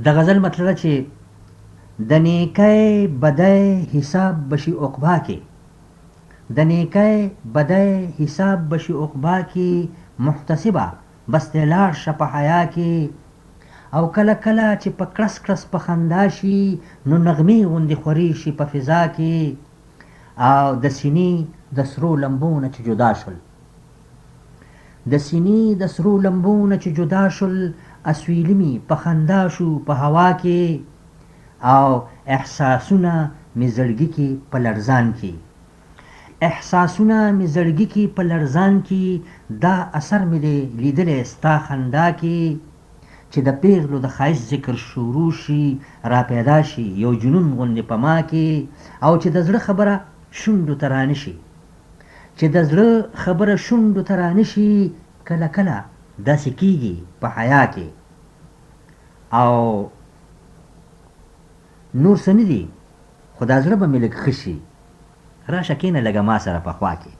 د غزل مطلب ده چې د نیکۍ بدۍ حساب بشي عقبا کې، د نیکۍ بدۍ حساب بشي عقبا کې، محتسبه بس دې لاړ شه په حیا کې. او کله کله چې په کړس کړس په خندا شي، نو نغمې غوندې خورې شي په فضا کې. او د سینې د سرو لمبو نه چې جدا شول، د سینې د سرو لمبو نه چې جدا شول، اسویلي مې په خندا شو په هوا کې. او احساسونه مې زړګي کې په لړزان کې، احساسونه مې زړګي کې په لړزان کې، دا اثر مې دی لیدلی ستا خندا کې. چې د پیغلو د ښایست ذکر شروع شي، را پیدا شي یو جنون غوندې په ما کې. او چې د زړه خبره شونډو ته رانشي، چې د زړه خبره شونډو ته رانشي، کله کله داسې کېږي په حیا کې. او نور څه نه دي، خو دا زړه به مې لږ ښه شي، راشه کښېنه لږه ما سره په خوا کې.